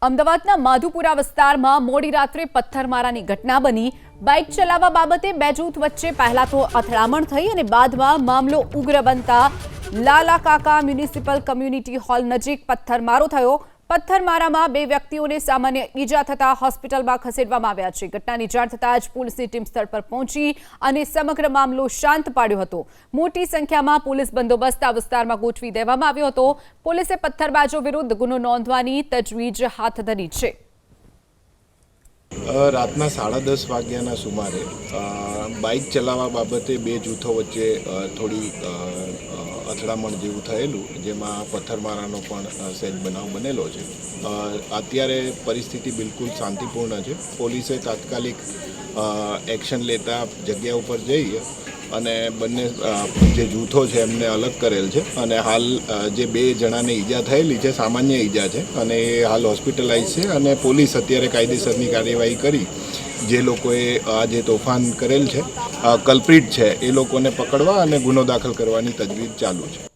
અમદાવાદના માધુપુરા વિસ્તારમાં મોડી રાત્રે પથ્થરમારાની ઘટના બની। બાઇક ચલાવવા બાબતે બે જૂથ વચ્ચે પહેલા તો અથડામણ થઈ અને બાદમાં મામલો ઉગ્ર બનતા લાલા કાકા મ્યુનિસિપલ કમ્યુનિટી હોલ નજીક પથ્થરમારો થયો। પથ્થરમારામાં બે વ્યક્તિઓને સામાન્ય ઈજા થતા હોસ્પિટલમાં ખસેડવામાં આવ્યા છે। ઘટનાની જાણ થતાં જ પોલીસની ટીમ સ્થળ પર પહોંચી અને સમગ્ર મામલો શાંત પાડ્યો હતો। મોટી સંખ્યામાં પોલીસ બંદોબસ્ત આ વિસ્તારમાં ગોઠવી દેવામાં આવ્યો હતો। પોલીસે પથ્થરબાજો વિરુદ્ધ ગુનો નોંધવાની તજવીજ હાથ ધરી છે। રાતના 10:30 વાગ્યાના સુમારે બાઇક ચલાવવા બાબતે બે જૂથો વચ્ચે થોડી અથડામણ જેવું થયેલું, જેમાં પથ્થરમારાનો પણ સહેજ બનાવ બનેલો છે। અત્યારે પરિસ્થિતિ બિલકુલ શાંતિપૂર્ણ છે। પોલીસે તાત્કાલિક એક્શન લેતા જગ્યા ઉપર જઈ અને બંને જે જૂથો છે એમને અલગ કરેલ છે અને હાલ જે બે જણાને ઈજા થયેલી છે સામાન્ય ઈજા છે અને એ હાલ હોસ્પિટલાઇઝ છે અને પોલીસ અત્યારે કાયદેસરની કાર્યવાહી કરી જે લોકોએ આ જે તોફાન કરેલ છે કલ્પ્રિટ છે એ લોકોને પકડવા અને ગુનો દાખલ કરવાની તજવીજ ચાલુ છે।